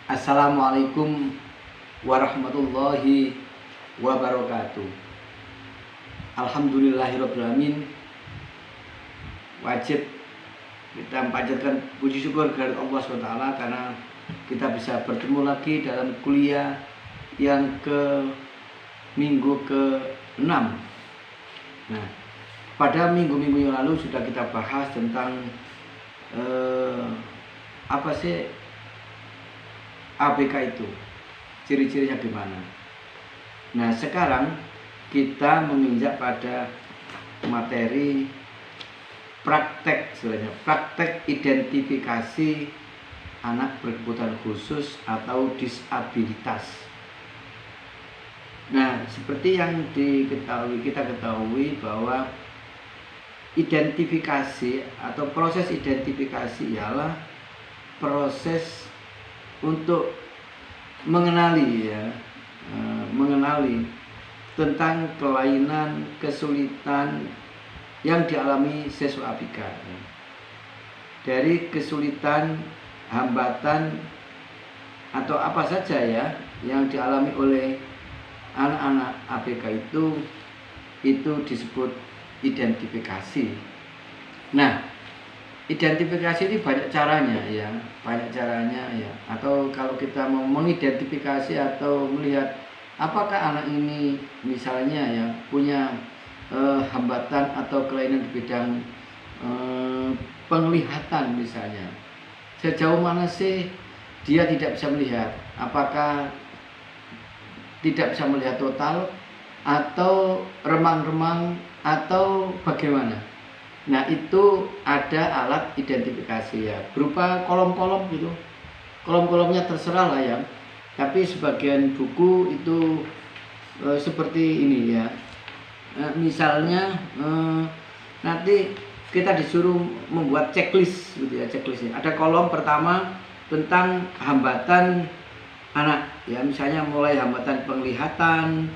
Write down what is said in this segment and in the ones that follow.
Assalamualaikum warahmatullahi wabarakatuh. Alhamdulillahirrabbilalamin. Wajib kita panjatkan puji syukur kepada Allah SWT karena kita bisa bertemu lagi dalam kuliah yang minggu ke-6. Nah, pada minggu-minggu yang lalu sudah kita bahas tentang apa sih ABK itu, ciri-cirinya gimana. Nah, sekarang kita menginjak pada materi praktek, sebenarnya praktek identifikasi anak berkebutuhan khusus atau disabilitas. Nah, seperti yang kita ketahui bahwa identifikasi atau proses identifikasi ialah proses untuk mengenali tentang kelainan, kesulitan yang dialami siswa ABK. Dari kesulitan, hambatan atau apa saja yang dialami oleh anak-anak ABK itu disebut identifikasi. Nah, identifikasi ini banyak caranya atau kalau kita mau mengidentifikasi atau melihat apakah anak ini misalnya punya hambatan atau kelainan di bidang penglihatan misalnya, sejauh mana sih dia tidak bisa melihat, apakah tidak bisa melihat total atau remang-remang atau bagaimana. Nah, itu ada alat identifikasi berupa kolom-kolom gitu. Kolom-kolomnya terserah lah tapi sebagian buku itu seperti ini misalnya nanti kita disuruh membuat checklist gitu checklistnya. Ada kolom pertama tentang hambatan anak misalnya mulai hambatan penglihatan,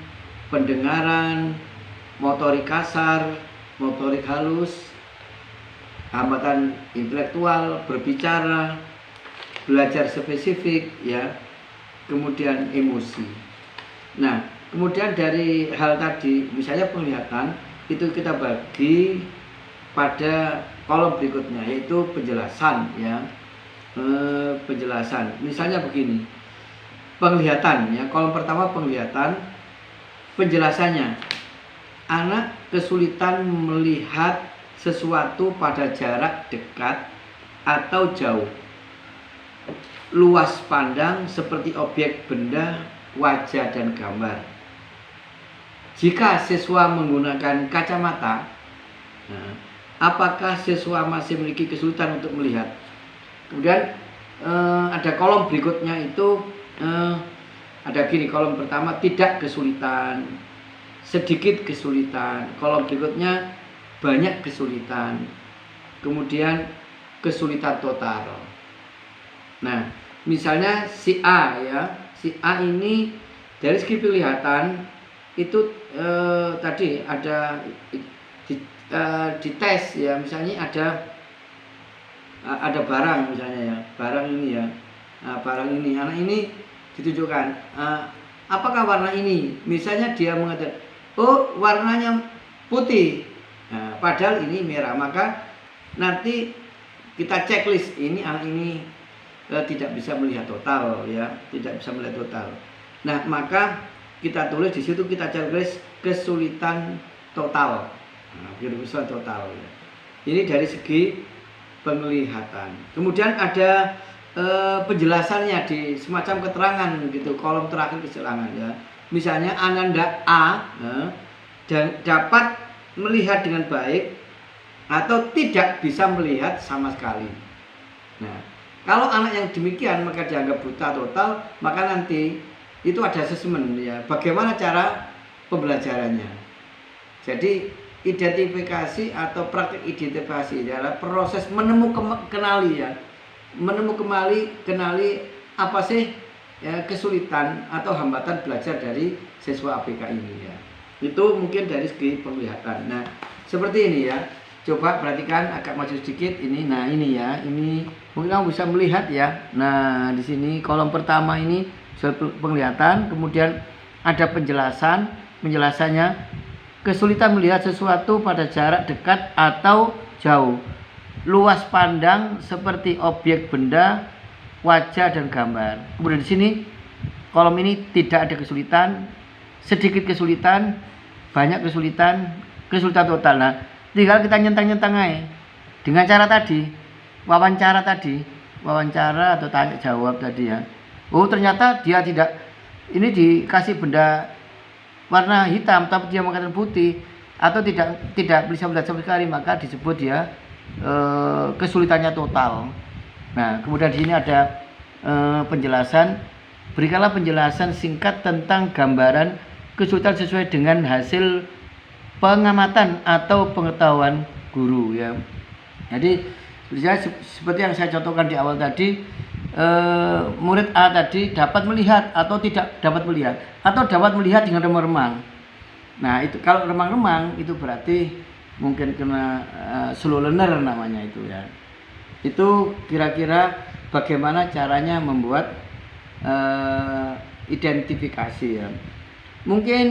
pendengaran, motorik kasar, motorik halus, hambatan intelektual, berbicara, belajar spesifik kemudian emosi. Nah, kemudian dari hal tadi misalnya penglihatan itu kita bagi pada kolom berikutnya, yaitu penjelasan penjelasan. Misalnya begini, penglihatan kolom pertama penglihatan, penjelasannya, anak kesulitan melihat sesuatu pada jarak dekat atau jauh, luas pandang seperti objek, benda, wajah, dan gambar. Jika siswa menggunakan kacamata, apakah siswa masih memiliki kesulitan untuk melihat? Kemudian ada kolom berikutnya itu ada gini, kolom pertama tidak kesulitan, sedikit kesulitan, kolom berikutnya banyak kesulitan, kemudian kesulitan total. Nah, misalnya si A si A ini dari segi penglihatan itu tadi ada di tes misalnya ada barang misalnya barang ini barang ini, anak ini ditunjukkan apakah warna ini, misalnya dia mengatakan oh warnanya putih. Nah, padahal ini merah, maka nanti kita checklist ini anak ini tidak bisa melihat total tidak bisa melihat total. Nah, maka kita tulis di situ, kita checklist kesulitan total. Kesulitan total ini dari segi penglihatan. Kemudian ada penjelasannya di semacam keterangan gitu, kolom terakhir keterangan misalnya Ananda A dan dapat melihat dengan baik atau tidak bisa melihat sama sekali. Nah, kalau anak yang demikian maka dianggap buta total, maka nanti itu ada asesmen bagaimana cara pembelajarannya. Jadi identifikasi atau praktik identifikasi adalah proses kenali apa sih kesulitan atau hambatan belajar dari siswa ABK ini Itu mungkin dari segi penglihatan. Nah, seperti ini Coba perhatikan agak maju sedikit ini. Nah, ini ya. Ini mungkin kamu bisa melihat ya. Nah, di sini kolom pertama ini penglihatan, kemudian ada penjelasan. Penjelasannya kesulitan melihat sesuatu pada jarak dekat atau jauh. Luas pandang seperti objek, benda, wajah dan gambar. Kemudian di sini kolom ini tidak ada kesulitan, sedikit kesulitan, banyak kesulitan, kesulitan total. Nah, tinggal kita nyentang-nyentang aja dengan cara tadi, wawancara atau tanya jawab tadi ya. Oh, ternyata dia tidak, ini dikasih benda warna hitam tapi dia mengatakan putih, atau tidak bisa melihat sama sekali, maka disebut dia kesulitannya total. Nah, kemudian di sini ada penjelasan. Berikanlah penjelasan singkat tentang gambaran kesulitan sesuai dengan hasil pengamatan atau pengetahuan guru ya. Jadi seperti yang saya contohkan di awal tadi, murid A tadi dapat melihat atau tidak dapat melihat, atau dapat melihat dengan remang-remang. Nah, itu kalau remang-remang itu berarti mungkin kena slow learner namanya itu ya. Itu kira-kira bagaimana caranya membuat identifikasi ya. Mungkin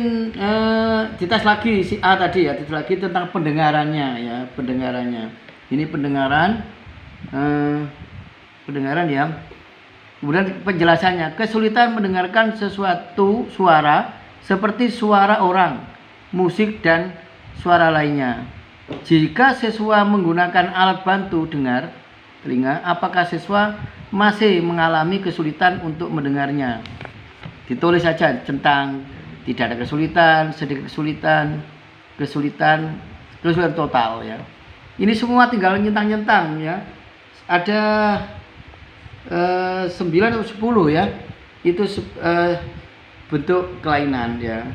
dites lagi si A tadi ya, dites lagi tentang pendengarannya ya, pendengarannya. Ini pendengaran ya. Kemudian penjelasannya, kesulitan mendengarkan sesuatu suara seperti suara orang, musik dan suara lainnya. Jika siswa menggunakan alat bantu dengar telinga, apakah siswa masih mengalami kesulitan untuk mendengarnya? Ditulis saja tentang tidak ada kesulitan, sedikit kesulitan total ya. Ini semua tinggal nyentang-nyentang ya. Ada 9 atau 10 ya. Itu bentuk kelainan ya.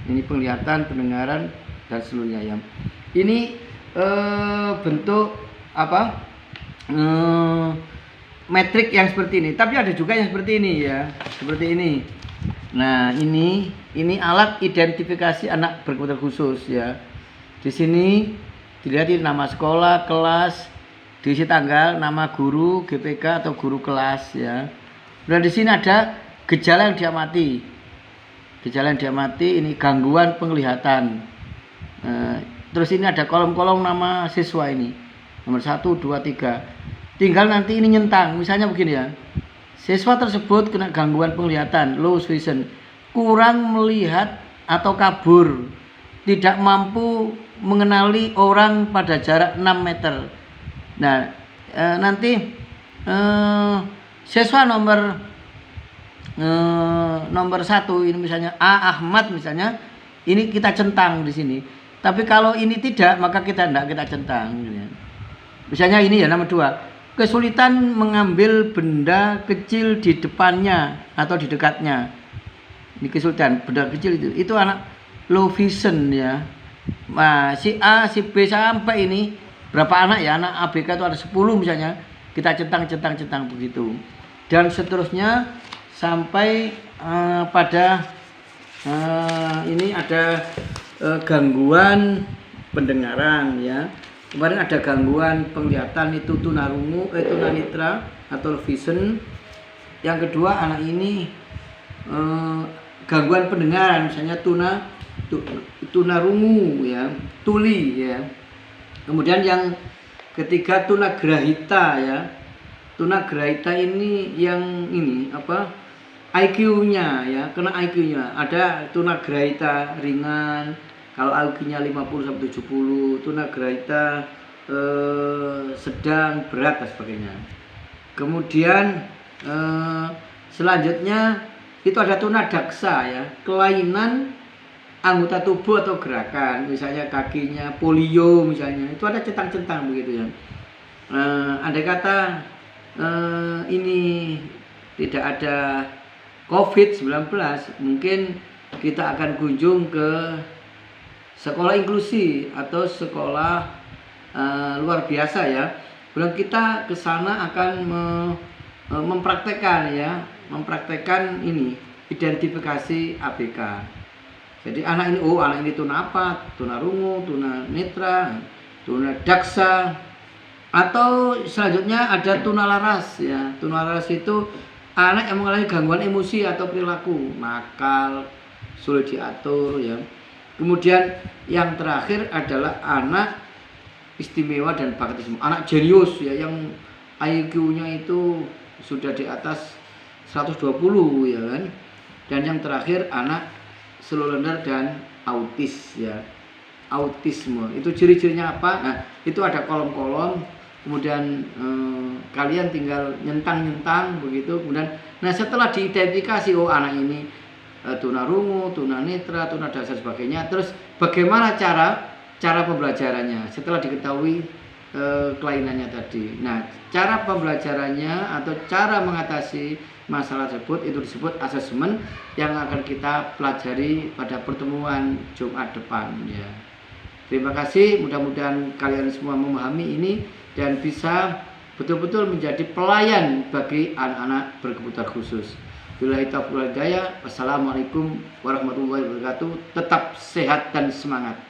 Ini penglihatan, pendengaran dan seluruhnya ya. Ini bentuk apa? Metrik yang seperti ini. Tapi ada juga yang seperti ini ya. Seperti ini. Nah, ini alat identifikasi anak berkebutuhan khusus ya. Di sini dilihat nama sekolah, kelas, diisi tanggal, nama guru, GPK atau guru kelas ya. Dan di sini ada gejala yang diamati. Gejala yang diamati ini gangguan penglihatan. Terus ini ada kolom-kolom nama siswa ini. Nomor 1, 2, 3. Tinggal nanti ini nyentang. Misalnya begini ya. Siswa tersebut kena gangguan penglihatan, low vision, kurang melihat atau kabur, tidak mampu mengenali orang pada jarak 6 meter. Nah, nanti siswa nomor 1 ini misalnya A Ahmad misalnya, ini kita centang di sini. Tapi kalau ini tidak, maka kita centang. Misalnya ini ya nomor 2. Kesulitan mengambil benda kecil di depannya atau di dekatnya. Ini kesulitan benda kecil itu anak low vision ya. Nah, si A, si B sampai ini berapa anak ya? Anak ABK itu ada 10 misalnya. Kita centang begitu. Dan seterusnya sampai pada ini ada gangguan pendengaran ya. Kemarin ada gangguan penglihatan itu tunarungu, tunanitra atau vision. Yang kedua anak ini gangguan pendengaran, misalnya tunarungu ya, tuli ya. Kemudian yang ketiga tunagrahita ya. Tunagrahita ini yang ini apa? IQ-nya ya, kena IQ-nya. Ada tunagrahita ringan. Kalau IQ-nya 50 sampai 70, tunagrahita sedang, berat dan sebagainya. Kemudian selanjutnya itu ada tunadaksa ya, kelainan anggota tubuh atau gerakan, misalnya kakinya polio misalnya, itu ada centang-centang begitu ya. Andai kata ini tidak ada COVID-19, mungkin kita akan kunjung ke sekolah inklusi atau sekolah luar biasa ya. Kemudian kita ke sana akan mempraktekkan mempraktekkan ini identifikasi ABK. Jadi anak ini tuna apa? Tunarungu, tunanetra. tunadaksa, atau selanjutnya ada tunalaras ya. Tunalaras itu anak yang mengalami gangguan emosi atau perilaku, nakal, sulit diatur ya. Kemudian yang terakhir adalah anak istimewa dan bakat istimewa, anak jenius ya, yang IQ-nya itu sudah di atas 120 ya kan. Dan yang terakhir anak slow learner dan autis ya. Autisme itu ciri-cirinya apa? Nah, itu ada kolom-kolom, kemudian kalian tinggal nyentang-nyentang begitu. Kemudian nah, setelah diidentifikasi, oh anak ini tunarungu, tunanetra, tunadaksa sebagainya, terus bagaimana cara pembelajarannya setelah diketahui kelainannya tadi. Nah, cara pembelajarannya atau cara mengatasi masalah tersebut itu disebut asesmen, yang akan kita pelajari pada pertemuan Jumat depan ya. Terima kasih, mudah-mudahan kalian semua memahami ini dan bisa betul-betul menjadi pelayan bagi anak-anak berkebutuhan khusus. Billahi taufiq wal hidayah. Wassalamualaikum warahmatullahi wabarakatuh. Tetap sehat dan semangat.